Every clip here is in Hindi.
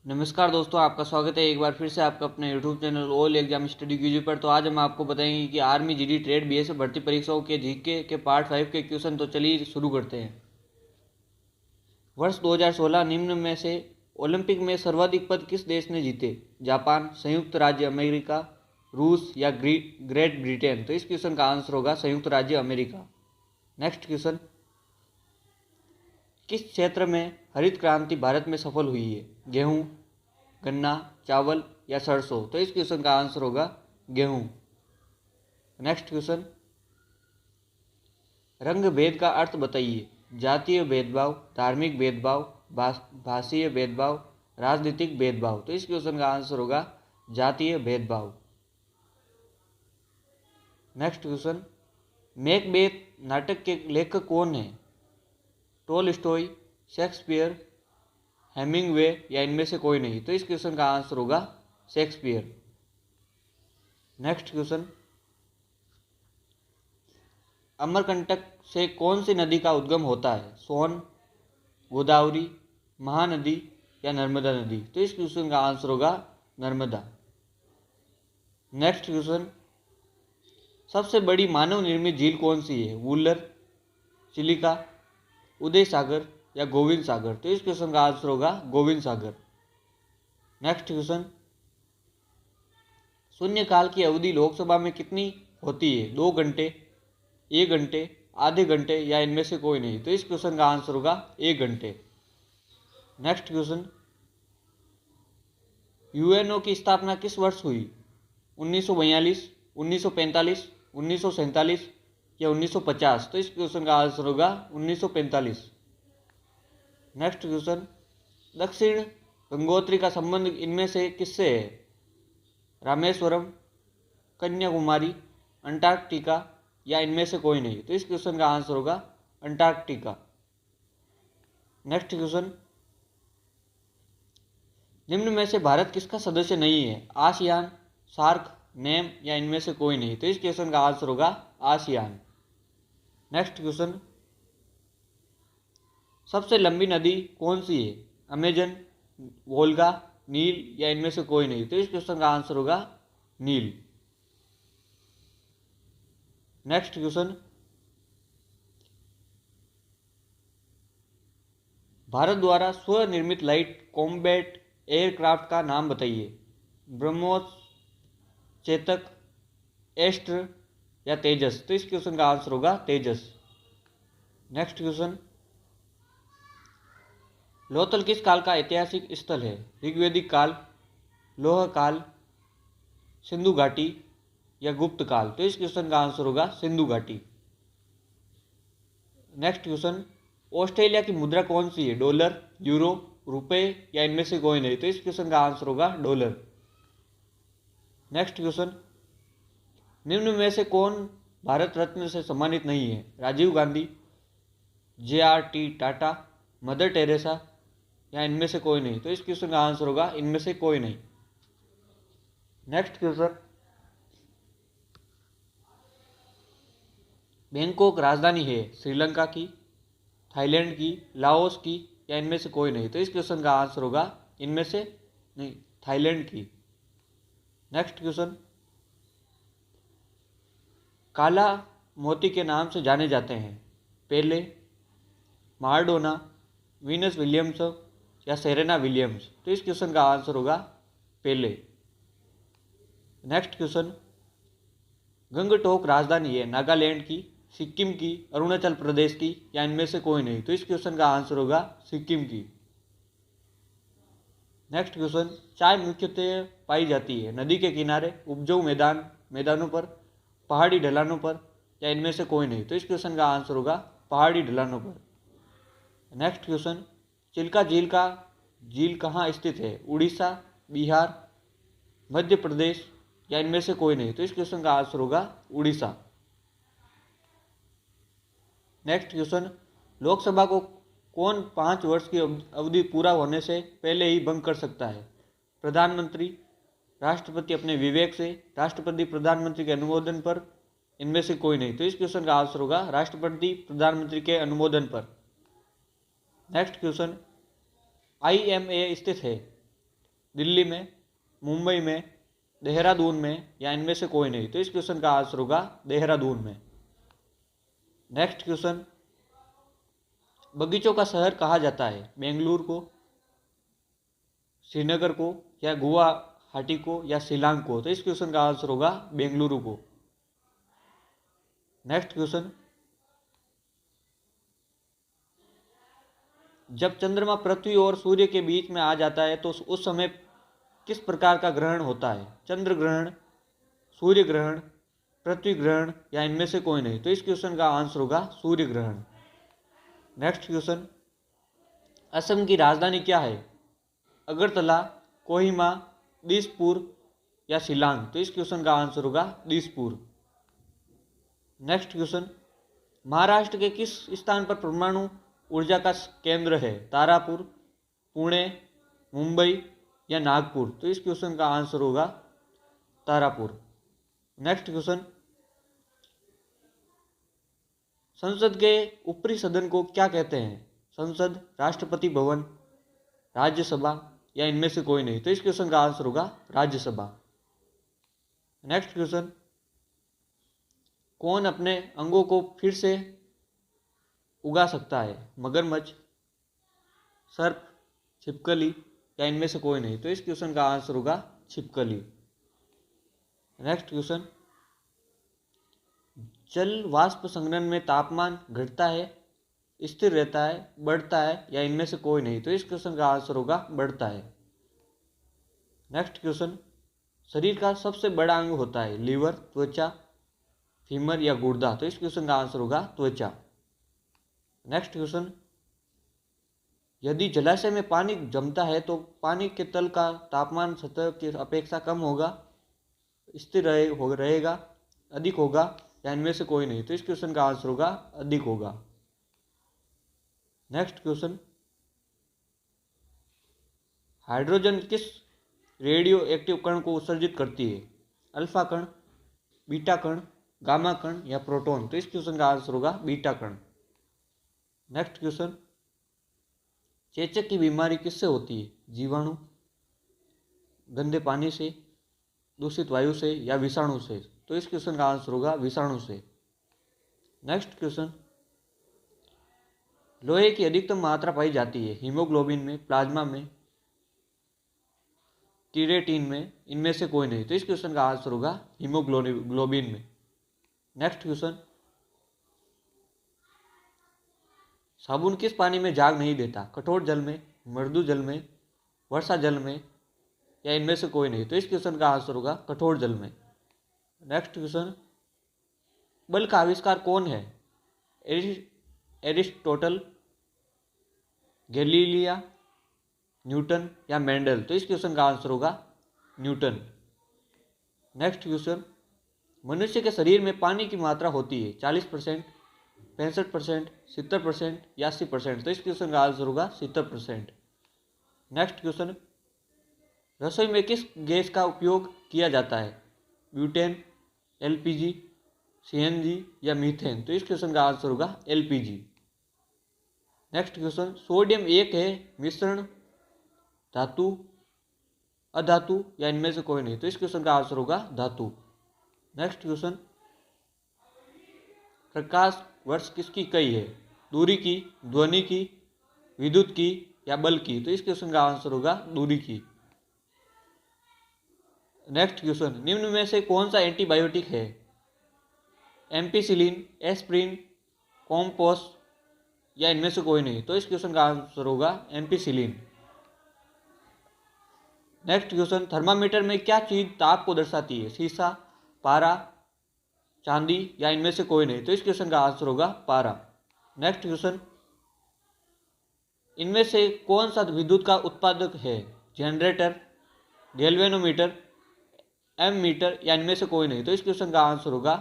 नमस्कार दोस्तों, आपका स्वागत है एक बार फिर से आपका अपने YouTube channel all exam study क्यूजी पर। तो आज हम आपको बताएंगे कि आर्मी, जीडी, ट्रेड, बीएसएफ भर्ती परीक्षाओं के जीके के पार्ट 5 के क्वेश्चन। तो चलिए शुरू करते हैं। वर्ष 2016 निम्न में से ओलंपिक में सर्वाधिक पद किस देश ने जीते? जापान, संयुक्त राज्य अमेरिका, रूस या ग्रेट ब्रिटेन? तो इस क्वेश्चन का आंसर होगा संयुक्त राज्य अमेरिका। नेक्स्ट क्वेश्चन, किस क्षेत्र में हरित क्रांति भारत में सफल हुई है? गेहूं, गन्ना, चावल या सरसों? तो इस क्वेश्चन का आंसर होगा गेहूं। नेक्स्ट क्वेश्चन, रंग भेद का अर्थ बताइए। जातीय भेदभाव, धार्मिक भेदभाव, भाषीय भेदभाव, राजनीतिक भेदभाव? तो इस क्वेश्चन का आंसर होगा जातीय भेदभाव। नेक्स्ट क्वेश्चन, मैकबेथ नाटक के लेखक कौन है? टॉलस्टॉय, शेक्सपियर, हेमिंगवे या इनमें से कोई नहीं? तो इस क्वेश्चन का आंसर होगा शेक्सपियर। नेक्स्ट क्वेश्चन, अमरकंटक से कौन सी नदी का उद्गम होता है? सोन, गोदावरी, महानदी या नर्मदा नदी? तो इस क्वेश्चन का आंसर होगा नर्मदा। नेक्स्ट क्वेश्चन, सबसे बड़ी मानव निर्मित झील कौन सी है? वुलर, चिलिका, उदय सागर या गोविंद सागर? तो इस क्वेश्चन का आंसर होगा गोविंद सागर। नेक्स्ट क्वेश्चन, शून्यकाल की अवधि लोकसभा में कितनी होती है? 2 घंटे, 1 घंटे, आधे घंटे या इनमें से कोई नहीं? तो इस क्वेश्चन का आंसर होगा 1 घंटे। नेक्स्ट क्वेश्चन, यूएनओ की स्थापना किस वर्ष हुई? 1942, 1945, 1947 या 1950? तो इस क्वेश्चन का आंसर होगा 1945। नेक्स्ट क्वेश्चन, दक्षिण गंगोत्री का संबंध इनमें से किससे है? रामेश्वरम, कन्याकुमारी, अंटार्कटिका या इनमें से कोई नहीं? तो इस क्वेश्चन का आंसर होगा अंटार्कटिका। नेक्स्ट क्वेश्चन, निम्न में से भारत किसका सदस्य नहीं है? आसियान, सार्क, नेम या इनमें से कोई नहीं? तो इस क्वेश्चन का आंसर होगा आसियान। नेक्स्ट क्वेश्चन, सबसे लंबी नदी कौन सी है? अमेजन, वोल्गा, नील या इनमें से कोई नहीं? तो इस क्वेश्चन का आंसर होगा नील। नेक्स्ट क्वेश्चन, भारत द्वारा स्वनिर्मित लाइट कॉम्बैट एयरक्राफ्ट का नाम बताइए। ब्रह्मोस, चेतक, एस्ट्र या तेजस? तो इस क्वेश्चन का आंसर होगा तेजस। नेक्स्ट क्वेश्चन, लोथल किस काल का ऐतिहासिक स्थल है? ऋग्वैदिक काल, लोह काल, सिंधु घाटी या गुप्त काल? तो इस क्वेश्चन का आंसर होगा सिंधु घाटी। नेक्स्ट क्वेश्चन, ऑस्ट्रेलिया की मुद्रा कौन सी है? डॉलर, यूरो, रुपए या इनमें से कोई नहीं? तो इस क्वेश्चन का आंसर होगा डॉलर। नेक्स्ट क्वेश्चन, निम्न में से कौन भारत रत्न से सम्मानित नहीं है? Rajiv Gandhi, JRT Tata, Mother Teresa या इनमें से कोई नहीं? तो इस क्वेश्चन का आंसर होगा इनमें से कोई नहीं। नेक्स्ट क्वेश्चन, बैंकॉक राजधानी है श्रीलंका की, थाईलैंड की, लाओस की या इनमें से कोई नहीं? तो इस क्वेश्चन का आंसर होगा इनमें से नहीं, थाईलैंड की। नेक्स्ट क्वेश्चन, काला मोती के नाम से जाने जाते हैं? पेले, माराडोना, वीनस विलियम्स या सेरेना विलियम्स? तो इस क्वेश्चन का आंसर होगा पेले। नेक्स्ट क्वेश्चन, गंगटोक राजधानी है नागालैंड की, सिक्किम की, अरुणाचल प्रदेश की या इनमें से कोई नहीं? तो इस क्वेश्चन का आंसर होगा सिक्किम की। नेक्स्ट क्वेश्चन, चाय मुख्यतः पाई जाती है नदी के किनारे, उपजाऊ मैदानों पर, पहाड़ी ढलानों पर या इनमें से कोई नहीं? तो इस क्वेश्चन का आंसर होगा पहाड़ी ढलानों पर। नेक्स्ट क्वेश्चन, चिल्का झील कहाँ स्थित है? उड़ीसा, बिहार, मध्य प्रदेश या इनमें से कोई नहीं? तो इस क्वेश्चन का आंसर होगा उड़ीसा। नेक्स्ट क्वेश्चन, लोकसभा को कौन 5 वर्ष की अवधि पूरा होने से पहले ही भंग कर सकता है? प्रधानमंत्री, राष्ट्रपति अपने विवेक से, राष्ट्रपति प्रधानमंत्री के अनुमोदन पर, इनमें से कोई नहीं? तो इस क्वेश्चन का आंसर होगा राष्ट्रपति प्रधानमंत्री के अनुमोदन पर। नेक्स्ट क्वेश्चन, IMA स्थित है दिल्ली में, मुंबई में, देहरादून में या इनमें से कोई नहीं? तो इस क्वेश्चन का आंसर होगा देहरादून में। नेक्स्ट क्वेश्चन, बगीचों का शहर कहा जाता है? बेंगलुरु को, श्रीनगर को, या गुवाहाटी को, या शिलांग को? तो इस क्वेश्चन का आंसर होगा बेंगलुरु को। नेक्स्ट क्वेश्चन, जब चंद्रमा पृथ्वी और सूर्य के बीच में आ जाता है तो उस समय किस प्रकार का ग्रहण होता है? चंद्र ग्रहण, सूर्य ग्रहण, पृथ्वी ग्रहण, या इनमें से कोई नहीं? तो इस क्वेश्चन का आंसर होगा सूर्य ग्रहण। नेक्स्ट क्वेश्चन, असम की राजधानी क्या है? अगरतला, कोहिमा, दिसपुर, या शिलांग? तो इस क्वेश्चन का आंसर होगा दिसपुर। नेक्स्ट क्वेश्चन, महाराष्ट्र के किस स्थान पर परमाणु ऊर्जा का केंद्र है? तारापुर, पुणे, मुंबई, या नागपुर? तो इस क्वेश्चन का आंसर होगा तारापुर। नेक्स्ट क्वेश्चन, संसद के ऊपरी सदन को क्या कहते हैं? संसद, राष्ट्रपति भवन, राज्यसभा, या इनमें से कोई नहीं? तो इस क्वेश्चन का आंसर होगा राज्यसभा। नेक्स्ट क्वेश्चन, कौन अपने अंगों को फिर से उगा सकता है? मगरमच्छ, सर्प, छिपकली, या इनमें से कोई नहीं? तो इस क्वेश्चन का आंसर होगा छिपकली। नेक्स्ट क्वेश्चन, जल वाष्प संघनन में तापमान घटता है, स्थिर रहता है, बढ़ता है, या इनमें से कोई नहीं? तो इस क्वेश्चन का आंसर होगा बढ़ता है। नेक्स्ट क्वेश्चन, शरीर का सबसे बड़ा अंग होता है? लीवर, त्वचा, फीमर, या गुर्दा? तो इस क्वेश्चन का आंसर होगा त्वचा। नेक्स्ट क्वेश्चन, यदि जलाशय में पानी जमता है तो पानी के तल का तापमान सतह की अपेक्षा कम होगा, स्थिर रहेगा, अधिक होगा, या इनमें से कोई नहीं? तो इस क्वेश्चन का आंसर होगा अधिक होगा। नेक्स्ट क्वेश्चन, हाइड्रोजन किस रेडियो एक्टिव कण को उत्सर्जित करती है? अल्फा कण, बीटा कण, गामा कण, या प्रोटॉन? तो इस क्वेश्चन का आंसर होगा बीटा कण। नेक्स्ट क्वेश्चन, चेचक की बीमारी किससे होती है? जीवाणु, गंदे पानी से, दूषित वायु से, या विषाणु से? तो इस क्वेश्चन का आंसर होगा विषाणु से। नेक्स्ट क्वेश्चन, लोहे की अधिकतम मात्रा पाई जाती है? हीमोग्लोबिन में, प्लाज्मा में, क्रिएटिन में, इनमें से कोई नहीं? तो इस क्वेश्चन का आंसर होगा हीमोग्लोबिन में। नेक्स्ट क्वेश्चन, साबुन किस पानी में झाग नहीं देता? कठोर जल में, मृदु जल में, वर्षा जल में, या इनमें से कोई नहीं? तो इस क्वेश्चन का आंसर होगा कठोर जल में। नेक्स्ट क्वेश्चन, बल का आविष्कार कौन है? एरिस्टोटल, गैलीलिया, न्यूटन, या मेंडल? तो इस क्वेश्चन का आंसर होगा न्यूटन। नेक्स्ट क्वेश्चन, मनुष्य के शरीर में पानी की मात्रा होती है? 40%, 65%, 70%, या 80%? तो इस क्वेश्चन का आंसर होगा 70%। नेक्स्ट क्वेश्चन, रसोई में किस गैस का उपयोग किया जाता है? ब्यूटेन, एलपीजी, सीएनजी, या मीथेन? तो इस क्वेश्चन का आंसर होगा एलपीजी। नेक्स्ट क्वेश्चन, सोडियम एक है मिश्रण, धातु, अधातु, या इनमें से कोई नहीं? तो इस क्वेश्चन का आंसर होगा धातु। नेक्स्ट क्वेश्चन, प्रकाश वर्ष किसकी इकाई है? दूरी की, ध्वनि की, विद्युत की, या बल की? तो इस क्वेश्चन का आंसर होगा दूरी की। नेक्स्ट क्वेश्चन, निम्न में से कौन सा एंटीबायोटिक है? एम्पिसिलिन, एस्प्रिन, कॉम्पोस, या इनमें से कोई नहीं? तो इस क्वेश्चन का आंसर होगा एम्पिसिलिन। नेक्स्ट क्वेश्चन, थर्मामीटर में क्या चीज ताप को दर्शाती है? शीशा, पारा, चांदी, या इनमें से कोई नहीं? तो इस क्वेश्चन का आंसर होगा पारा। नेक्स्ट क्वेश्चन, इनमें से कौन सा विद्युत का उत्पादक है? जनरेटर, गैल्वेनोमीटर, एमीटर, या इनमें से कोई नहीं? तो इस क्वेश्चन का आंसर होगा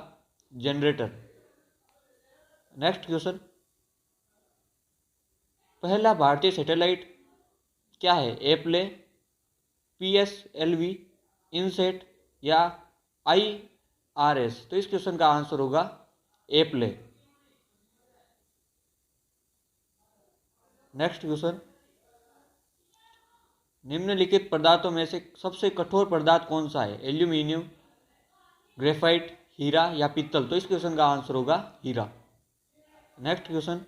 जनरेटर। नेक्स्ट क्वेश्चन, पहला भारतीय सैटेलाइट क्या है? एप्ले, पीएसएलवी, इनसेट, या आईआरएस? तो इस क्वेश्चन का आंसर होगा एप्ले। नेक्स्ट क्वेश्चन, निम्नलिखित पदार्थों में से सबसे कठोर पदार्थ कौन सा है? एल्यूमिनियम, ग्रेफाइट, हीरा या पीतल? तो इस क्वेश्चन का आंसर होगा हीरा। नेक्स्ट क्वेश्चन,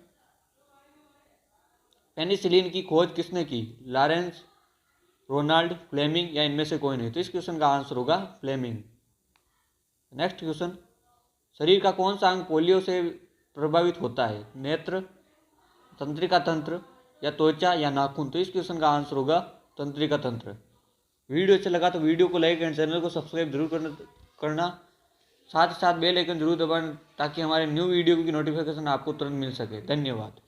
पेनिसिलिन की खोज किसने की? लॉरेंस, रोनाल्ड, फ्लेमिंग या इनमें से कोई नहीं? तो इस क्वेश्चन का आंसर होगा फ्लेमिंग। नेक्स्ट क्वेश्चन, शरीर का कौन सा अंग पोलियो से प्रभावित होता है? नेत्र, तंत्रिका तंत्र या त्वचा या नाखून? तो इस क्वेश्चन का आंसर होगा तंत्रिका तंत्र। वीडियो अच्छा लगा तो वीडियो को लाइक एंड चैनल को सब्सक्राइब जरूर करना, साथ ही साथ बेल आइकन जरूर दबाना ताकि हमारे न्यू वीडियो की नोटिफिकेशन आपको तुरंत मिल सके। धन्यवाद।